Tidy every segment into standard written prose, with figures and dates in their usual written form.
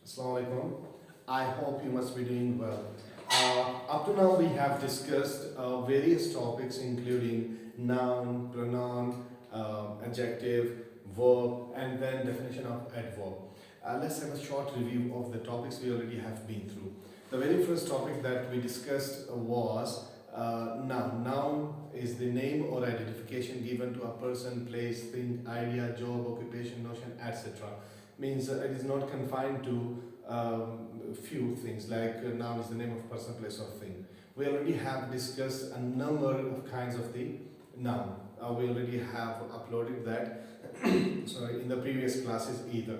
Assalamu alaikum. I hope you must be doing well. Up to now, we have discussed various topics, including noun, pronoun, adjective, verb, and then definition of adverb. Let's have a short review of the topics we already have been through. The very first topic that we discussed was noun. Noun is the name or identification given to a person, place, thing, idea, job, occupation, notion, etc. Means it is not confined to few things like noun is the name of person, place, or thing. We already have discussed a number of kinds of the noun. We already have uploaded that sorry in the previous classes either.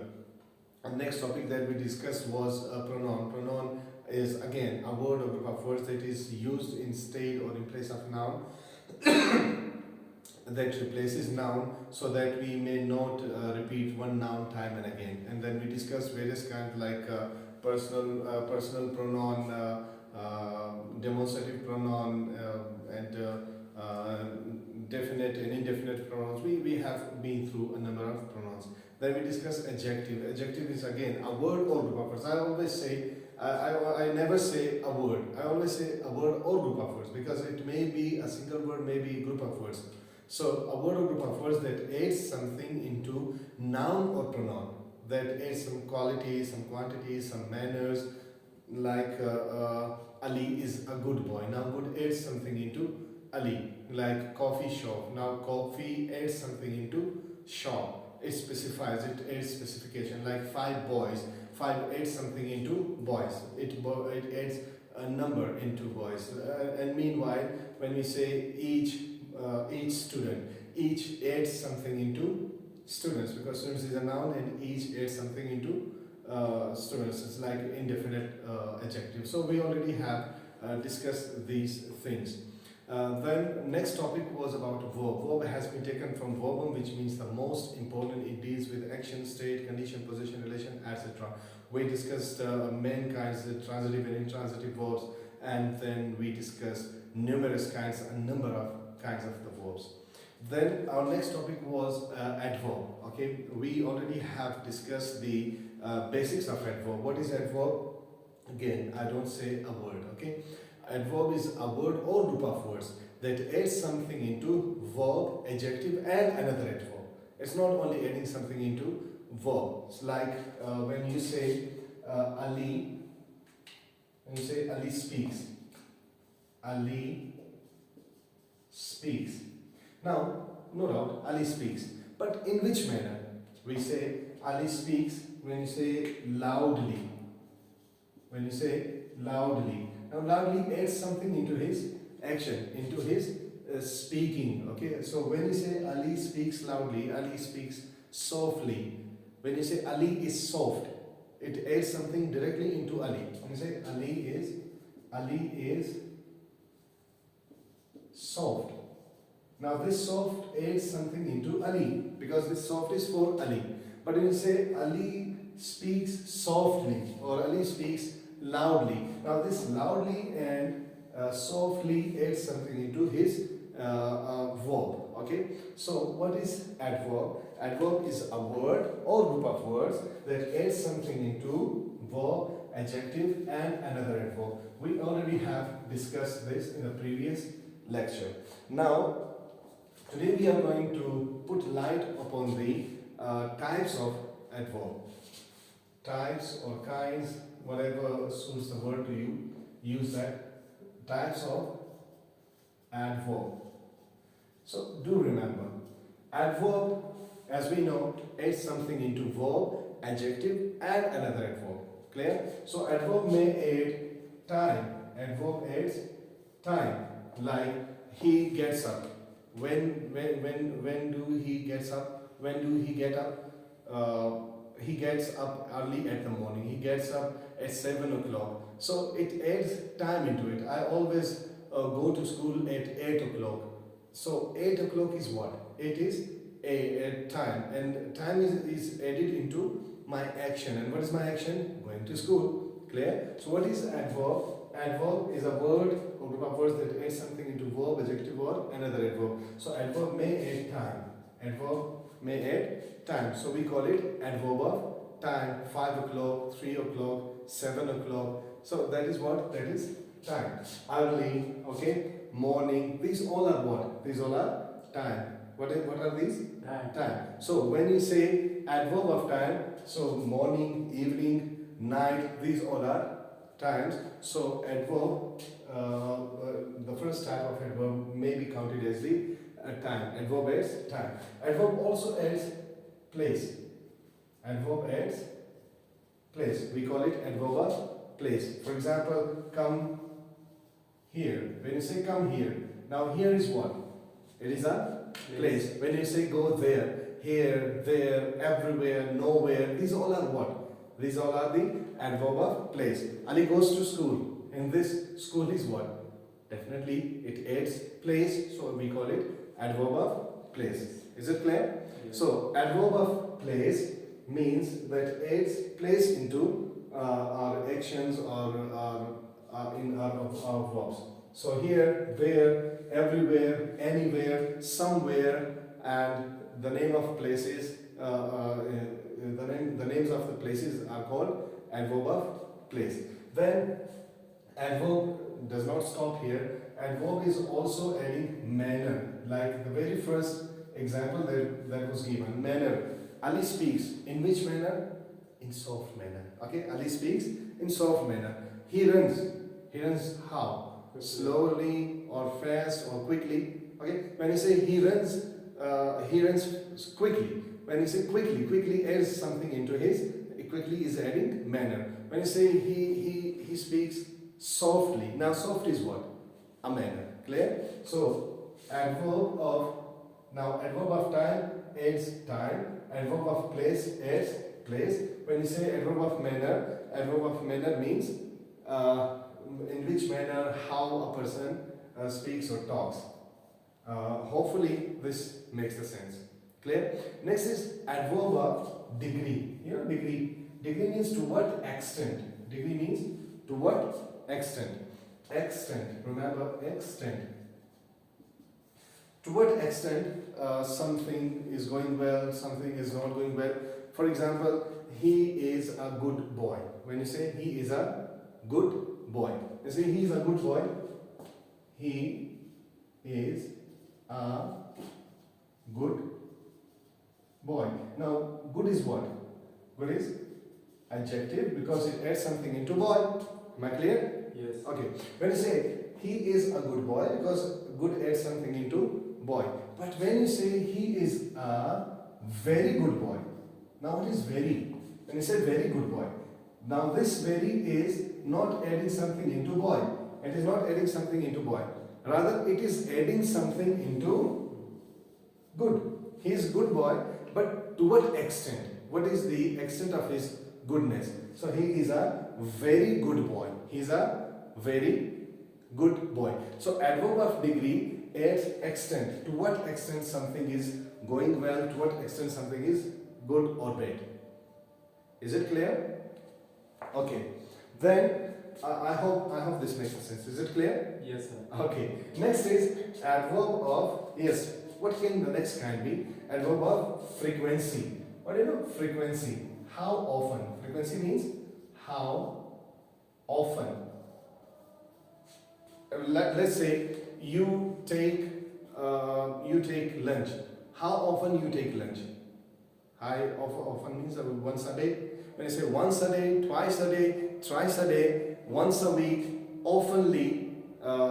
And next topic that we discussed was pronoun. Pronoun is again a word or group of words that is used instead or in place of noun that replaces noun so that we may not repeat one noun time and again. And then we discuss various kinds like personal pronoun, demonstrative pronoun, and definite and indefinite pronouns. We have been through a number of pronouns. Then we discuss adjective. Adjective is again a word or group of words. I always say I never say a word. I always say a word or group of words because it may be a single word, maybe a group of words. So a word or group of words that adds something into noun or pronoun, that adds some qualities, some quantities, some manners, like Ali is a good boy. Now good adds something into Ali, like coffee shop. Now coffee adds something into shop. It specifies, it adds specification, like five boys. Five adds something into boys. It adds a number into boys. And meanwhile, when we say each student, each adds something into students, because students is a noun and each adds something into students. It's like indefinite adjective. So we already have discussed these things. Then next topic was about verb. Verb has been taken from verbum, which means the most important. It deals with action, state, condition, position, relation, etc. We discussed main kinds, the transitive and intransitive verbs, and then we discussed numerous kinds, a number of kinds of the verbs. Then our next topic was adverb. Okay, we already have discussed the basics of adverb. What is adverb? Again, I don't say a word. Okay, adverb is a word or group of words that adds something into verb, adjective, and another adverb. It's not only adding something into verb. It's like when you say Ali. When you say Ali speaks. Ali speaks. Now, no doubt, Ali speaks. But in which manner? We say Ali speaks when you say loudly. When you say loudly. Now, loudly adds something into his action, into his speaking. Okay, so when you say Ali speaks loudly, Ali speaks softly. When you say Ali is soft, it adds something directly into Ali. When you say Ali is soft. Now this soft adds something into Ali because this soft is for Ali. But when you say Ali speaks softly or Ali speaks loudly, now this loudly and softly adds something into his verb. Okay, so what is adverb? Adverb is a word or group of words that adds something into verb, adjective, and another adverb. We already have discussed this in the previous lecture. Now, today we are going to put light upon the types of adverb. Types or kinds, whatever suits the word to you, use that. Types of adverb. So do remember, adverb, as we know, adds something into verb, adjective, and another adverb. Clear? So adverb may add time. Adverb adds time. Like he gets up. When do he gets up? When do he get up? He gets up early at the morning. He gets up at 7 o'clock. So it adds time into it. I always go to school at 8 o'clock. So 8 o'clock is what? It is a time, and time is added into my action. And what is my action? Going to school. Clear? So what is adverb? Adverb is a word or group of words that add something into verb, adjective, or another adverb. So adverb may add time. Adverb may add time. So we call it adverb of time, 5 o'clock, 3 o'clock, 7 o'clock. So that is what? That is time. Early, okay, morning. These all are what? These all are time. What are these? Time. So when you say adverb of time, so morning, evening, night, these all are times. So adverb, the first type of adverb may be counted as the time. Adverb adds time. Adverb also adds place. Adverb adds place. We call it adverb of place. For example, come here. When you say come here, now here is what? It is a place. When you say go there, here, there, everywhere, nowhere, these all are what? These all are the adverb of place. Ali goes to school. In this, school is what? Definitely it adds place, so we call it adverb of place. Is it clear? Yes. So adverb of place means that adds place into our actions or in our verbs. So here, there, everywhere, anywhere, somewhere, and the name of places, the names of the places are called adverb of place. Then adverb does not stop here. Adverb is also adding manner, like the very first example that was given. Manner. Ali speaks in which manner? In soft manner. Okay, Ali speaks in soft manner. He runs. He runs how? Slowly or fast or quickly. Okay, when you say he runs quickly. When you say quickly adds something into his. Quickly is adding manner. When you say he speaks softly. Now soft is what? A manner. Clear? So adverb of time adds time. Adverb of place adds place. When you say adverb of manner means in which manner, how a person speaks or talks. Hopefully this makes the sense. Clear? Next is adverb of degree. You know degree. Degree means to what extent. Degree means to what extent. Extent. Remember extent. To what extent something is going well, something is not going well. For example, he is a good boy. When you say he is a good boy, you say he is a good boy. He is a good boy. Now, good is what? Good is adjective because it adds something into boy. Am I clear? Yes. Okay. When you say he is a good boy, because good adds something into boy. But when you say he is a very good boy, now what is very? When you say very good boy, now this very is not adding something into boy. It is not adding something into boy. Rather, it is adding something into good. He is good boy, but to what extent? What is the extent of his goodness? So he is a very good boy. He is a very good boy. So adverb of degree adds extent. To what extent something is going well, to what extent something is good or bad. Is it clear? Okay. Then I hope this makes sense. Is it clear? Yes, sir. Okay. Next is adverb of, yes, what can the next kind be? Adverb of frequency. What do you know? Frequency. How often? Frequency means how often. Let's say you take lunch. How often you take lunch? Often means once a day. When you say once a day, twice a day, thrice a day, once a week, oftenly,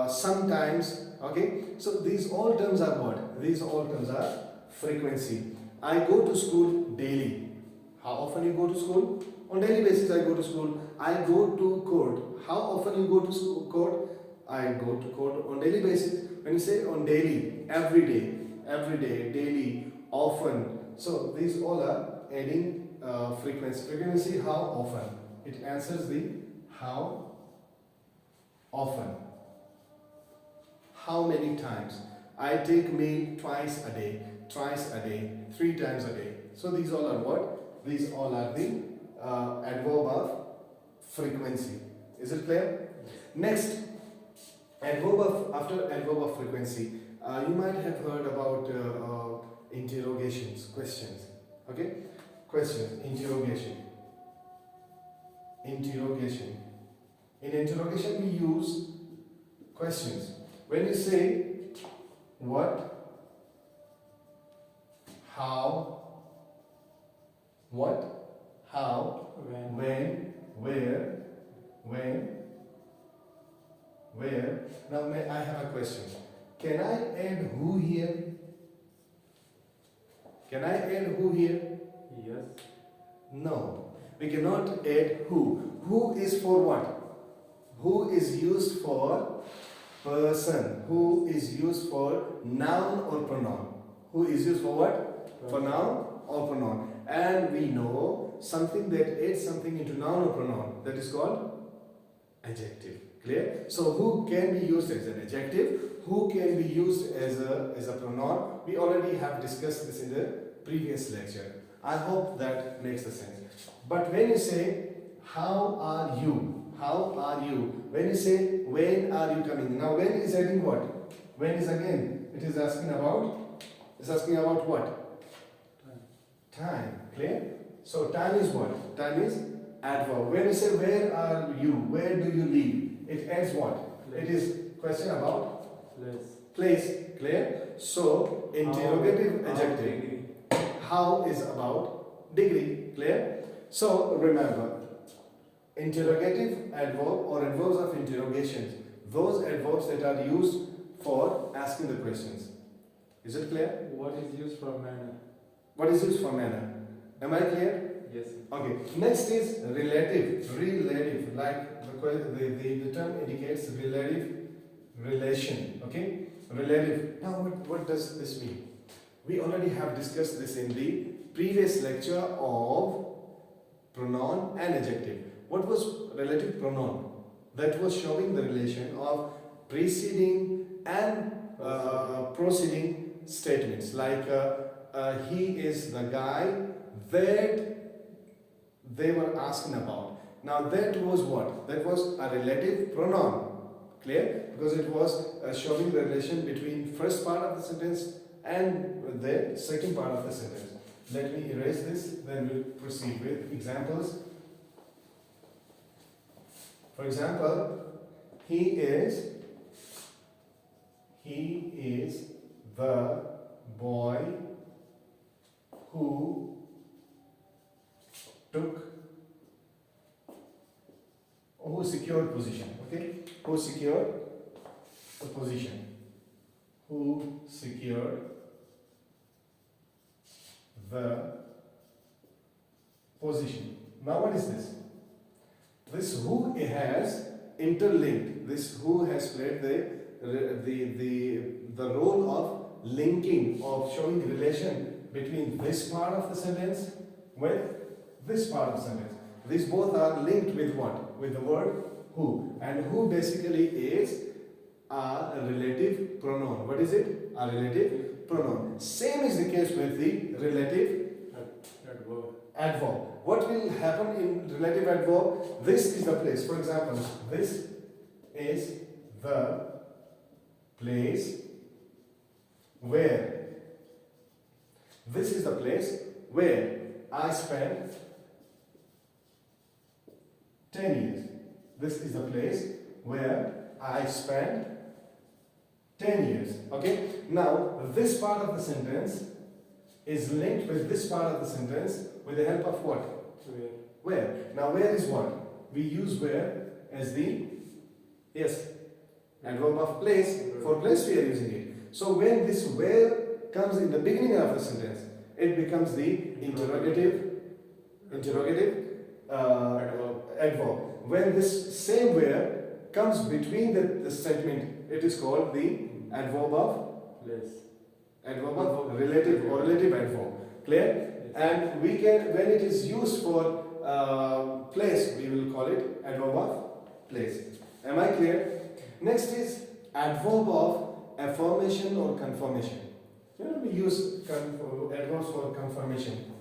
sometimes. Okay. So these all terms are what? These all terms are frequency. I go to school daily. How often you go to school? On daily basis I go to school. I go to court. How often you go to school, court? I go to court on daily basis. When you say on daily, every day, daily, often. So these all are adding frequency. Frequency, how often? It answers the how often. How many times? I take meal twice a day, thrice a day, 3 times a day. So these all are what? These all are the adverb of frequency. Is it clear? Next, after adverb of frequency, you might have heard about interrogations, questions. Okay? Questions, interrogation. interrogation. In interrogation, we use questions. When you say what, how, when, where, where. Now I have a question. Can I add who here? Can I add who here? Yes. No. We cannot add who. Who is for what? Who is used for person. Who is used for noun or pronoun. Who is used for what? For noun or pronoun. And we know something that adds something into noun or pronoun. That is called adjective. Clear? So who can be used as an adjective? Who can be used as a pronoun? We already have discussed this in the previous lecture. I hope that makes the sense. But when you say, how are you? How are you? When you say, when are you coming? Now when is adding what? When is again? It is asking about what? Time. Clear? So time is what? Time is adverb. When you say, where are you? Where do you live? It adds what? Place. It is question about Place. Clear? So interrogative adjective. How is about degree. Clear? So remember, interrogative adverb or adverbs of interrogations, those adverbs that are used for asking the questions. Is it clear? What is used for manner? What is used for manner? Am I clear? Yes. Okay. Next is relative. Relative, like the term indicates relative relation. Okay? Relative. Now what does this mean? We already have discussed this in the previous lecture of pronoun and adjective. What was relative pronoun? That was showing the relation of preceding and proceeding statements, like he is the guy that they were asking about. Now that was what? That was a relative pronoun. Clear? Because it was showing the relation between first part of the sentence and the second part of the sentence. Let me erase this, then we'll proceed with examples. For example, he is the boy who secured position. Okay? Who secured the position. Who secured the position. Now what is this? This who has interlinked. This who has played the role of linking, of showing relation between this part of the sentence with this part of the sentence. These both are linked with what? With the word who. And who basically is a relative pronoun. What is it? A relative pronoun. Same is the case with the relative adverb. What will happen in relative adverb? This is the place. For example, this is the place where. This is the place where I spent 10 years. This is the place where I spent 10 years. Okay? Now, this part of the sentence is linked with this part of the sentence with the help of what? Where. Now, where is what? We use where as the, yes, adverb of place. For place we are using it. So, when this where comes in the beginning of the sentence, it becomes the interrogative adverb. When this same where comes between the statement, it is called the adverb of Place. Adverb of relative or relative adverb. Clear? Yes. And we can, when it is used for place, we will call it adverb of place. Am I clear? Next is adverb of affirmation or confirmation. You know, we use adverbs for confirmation.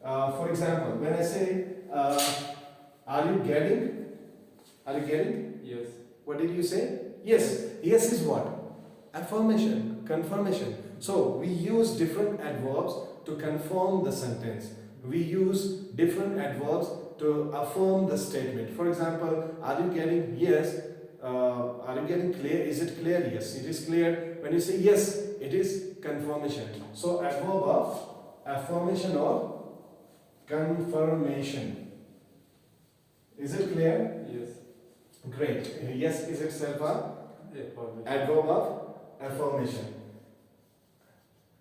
For example, when I say, are you getting? Are you getting? Yes. What did you say? Yes. Yes is what? Affirmation, confirmation. So we use different adverbs to confirm the sentence. We use different adverbs to affirm the statement. For example, are you getting yes? Are you getting clear? Is it clear? Yes, it is clear. When you say yes, it is confirmation. So adverb of affirmation or confirmation. Is it clear? Yes. Great. Yes is itself a Affirmation. adverb of affirmation.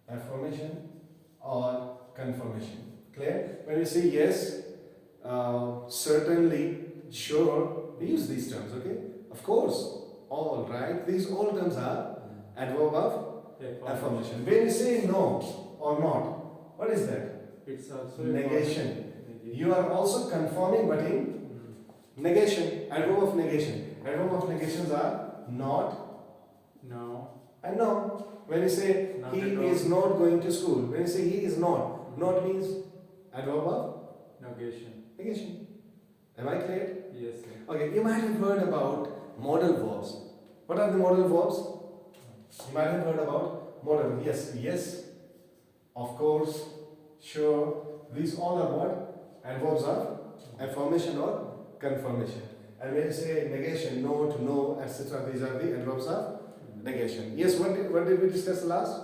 Affirmation or confirmation. Clear? When we say yes, certainly, sure, we use these terms, okay? Of course, all right. These all terms are adverb of affirmation. When we say no or not, what is that? It's also Negation. You are also confirming, but in negation. Adverb of negation. Adverb of negations are not No. and no. When you say Not he at all. is not going to school, when you say he is not means adverb of Negation. negation. Am I clear? Yes, sir. Okay, you might have heard about modal verbs. What are the modal verbs? You might have heard about modal. Yes, yes, of course, sure. These all are what? Adverbs of affirmation or confirmation. And when you say negation, no to no, etc., these are the adverbs of negation. Yes, what did we discuss last?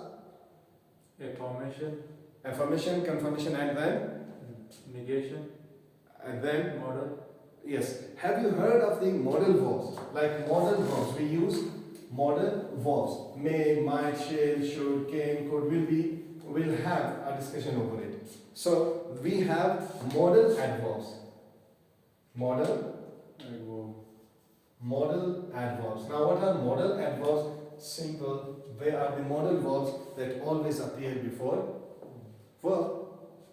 Affirmation. Affirmation, confirmation, Negation. and then Model. yes. Have you heard of the modal verbs? Like modal verbs, we use modal verbs. May, might, shall, should, can, could, will be. We'll have a discussion over it. So we have modal adverbs. Modal adverbs. Now what are modal adverbs? Simple. They are the modal verbs that always appear before verb.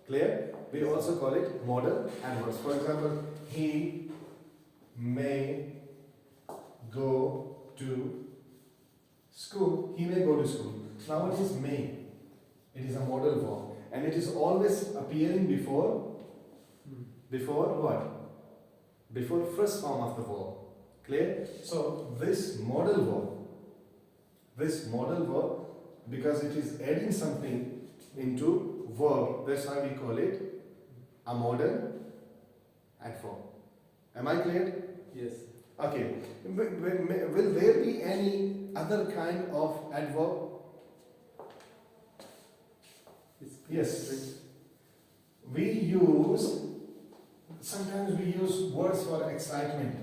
Clear? We also call it modal adverbs. For example, he may go to school. He may go to school. Now what is may? It is a modal verb. And it is always appearing before what? Before first form of the verb. Clear? So this modal verb, because it is adding something into verb, that's why we call it a modal adverb. Am I clear? Yes. Okay. Will there be any other kind of adverb? It's Yes. Sometimes we use words for excitement,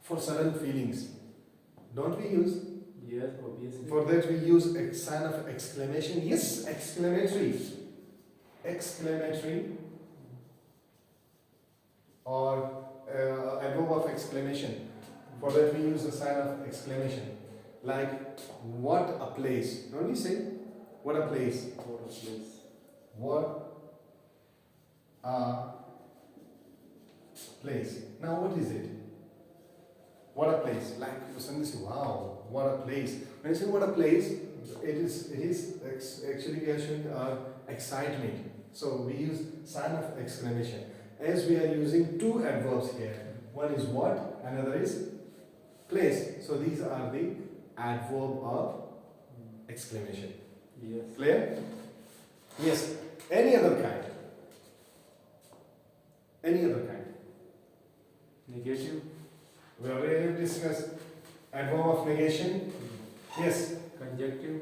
for sudden feelings. Don't we use? Yes, obviously. For that we use a sign of exclamation. Yes, exclamatory. Exclamatory. Or adverb of exclamation. For that we use a sign of exclamation. Like, what a place. Don't we say, what a place? What a place. What a place. Now what is it? What a place. Like you suddenly say, wow, what a place. When you say what a place, it is actually showing excitement. So we use sign of exclamation. As we are using two adverbs here. One is what, another is place. So these are the adverb of exclamation. Yes. Clear? Yes. Any other kind? Any other kind? Negative. We already discussed adverb of negation. Yes. Conjunctive.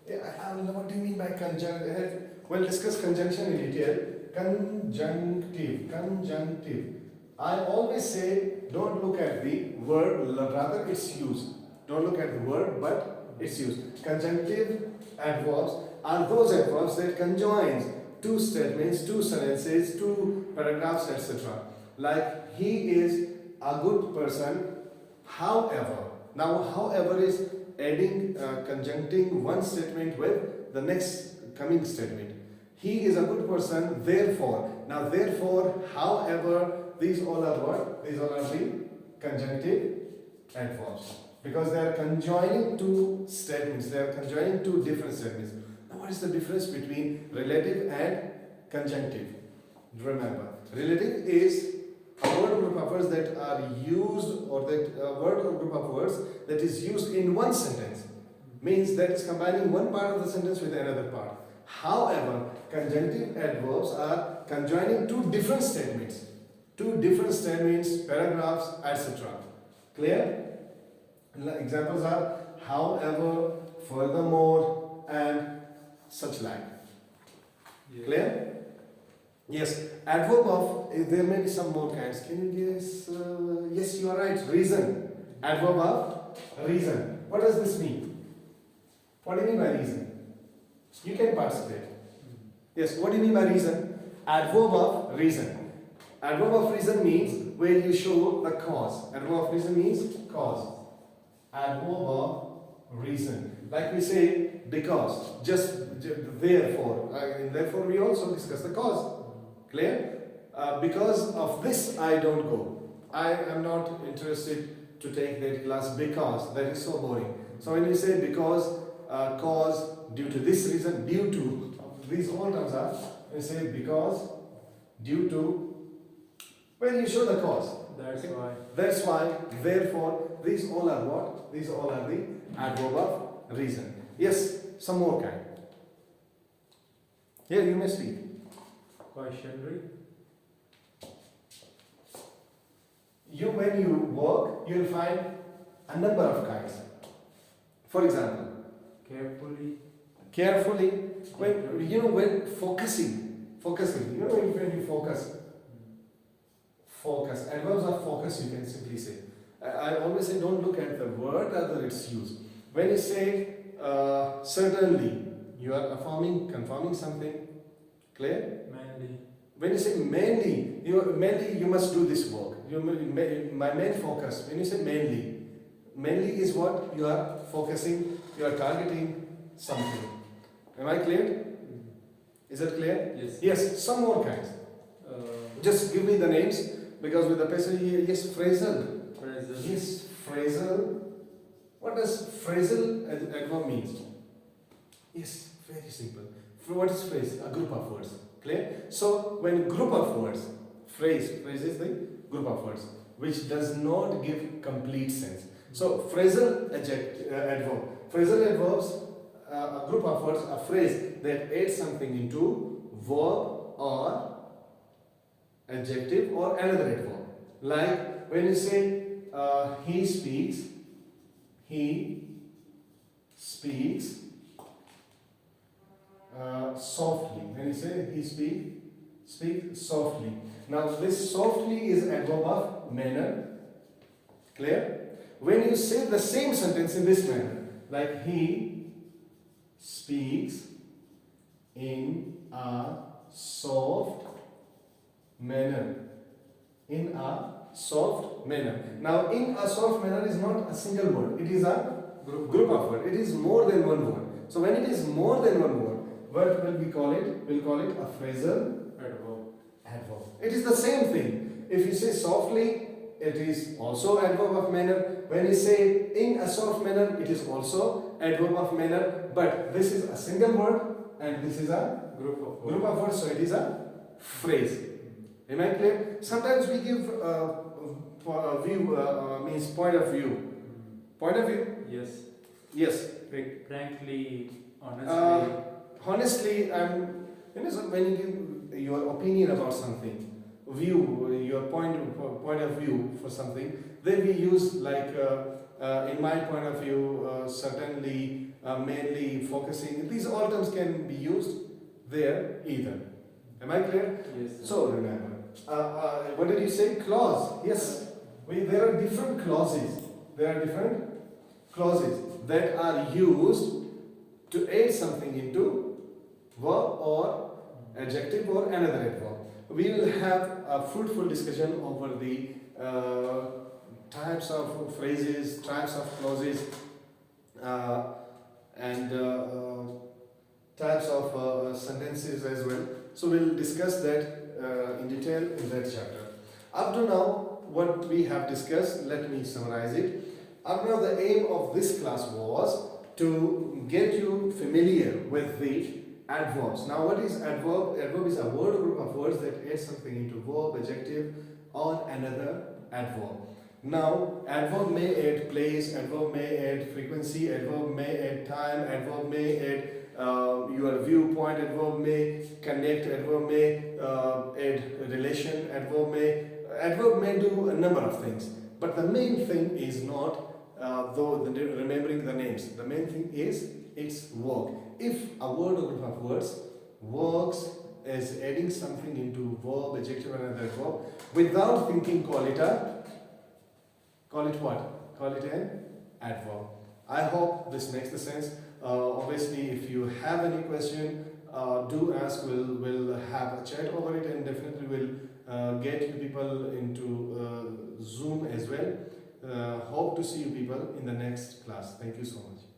Yeah, I don't know what do you mean by conjunctive. We'll discuss conjunction in detail. Conjunctive. Conjunctive. I always say don't look at the word, rather its use. Don't look at the word, but its use. Conjunctive adverbs are those adverbs that conjoins two statements, two sentences, two paragraphs, etc. Like he is a good person, however. Now, however is adding, conjuncting one statement with the next coming statement. He is a good person, therefore. Now, therefore, however, these all are what? These all are the conjunctive adverbs. Because they are conjoining two statements. They are conjoining two different statements. Now, what is the difference between relative and conjunctive? Remember, relative is a word or group of words that are used, or that word or group of words that is used in one sentence. Means that is combining one part of the sentence with another part. However, conjunctive adverbs are conjoining two different statements. two different statements, paragraphs, etc. Clear? Examples are however, furthermore, and such like. Yes. Clear? Yes. Adverb of, there may be some more kinds. Can you guess? Yes, you are right. Reason. Adverb of reason. What does this mean? What do you mean by reason? You can participate. Yes, what do you mean by reason? Adverb of reason. Adverb of reason means where you show the cause. Adverb of reason means cause. Adverb of reason. Like we say because, just therefore. Therefore we also discuss the cause. Clear? Because of this I don't go. I am not interested to take that class because that is so boring. So when you say because, cause, due to this reason, due to, these all terms are, when you say because, due to, when you show the cause. That's why. That's why, therefore, these all are what? These all are the adverb of reason. Yes, some more kind. Here you may speak. Questionary. When you work, you will find a number of kinds. For example, carefully, when focusing, when you focus, adverbs of focus you can simply say. I always say don't look at the word, rather its use. When you say certainly, you are affirming, confirming something. Clear? Mainly. When you say mainly, you must do this work. My main focus. When you say mainly is what? You are focusing, you are targeting something. Am I clear? Is that clear? Yes. Yes, some more kinds. Just give me the names, because with the person here, yes, phrasal. Phrasal. Yes, phrasal. What does phrasal adverb means? Yes, very simple. What is phrase? A group of words. Clear? So when group of words, phrase is the group of words which does not give complete sense. So phrasal adverb. Phrasal adverbs, a group of words, a phrase that adds something into verb or adjective or another adverb. Like when you say he speaks softly. When you say he speak softly. Now this softly is adverb of manner. Clear? When you say the same sentence in this manner, like he speaks in a soft manner. In a soft manner. Now in a soft manner is not a single word. It is a group of words. It is more than one word. So when it is more than one word, what will we call it? We'll call it a phrasal adverb. It is the same thing. If you say softly, it is also adverb of manner. When you say in a soft manner, it is also adverb of manner. But this is a single word and this is a Group of words. So it is a phrase. Am I clear? Sometimes we give means point of view. Point of view? Yes. Yes. Frankly, honestly. Honestly, when you give your opinion about something, your point of view for something, then we use like in my point of view, certainly, mainly, focusing. These all terms can be used there either. Am I clear? Yes. So remember, what did you say? Clause. Yes. There are different clauses. That are used to add something into verb or adjective or another adverb. We will have a fruitful discussion over the types of phrases, types of clauses, and types of sentences as well. So we'll discuss that in detail in that chapter. Up to now, what we have discussed, let me summarize it. Up to now, the aim of this class was to get you familiar with the adverbs. Now, what is adverb? Adverb is a word group of words that add something into verb, adjective, or another adverb. Now, adverb may add place, adverb may add frequency, adverb may add time, adverb may add your viewpoint, adverb may connect, adverb may add relation, adverb may Adverb may do a number of things, but the main thing is not remembering the names. The main thing is its work. If a word or group of words works as adding something into verb, adjective, and another verb without thinking, call it what? Call it an adverb. I hope this makes the sense. Obviously, if you have any question, do ask. We'll have a chat over it, and definitely we'll get you people into Zoom as well. Hope to see you people in the next class. Thank you so much.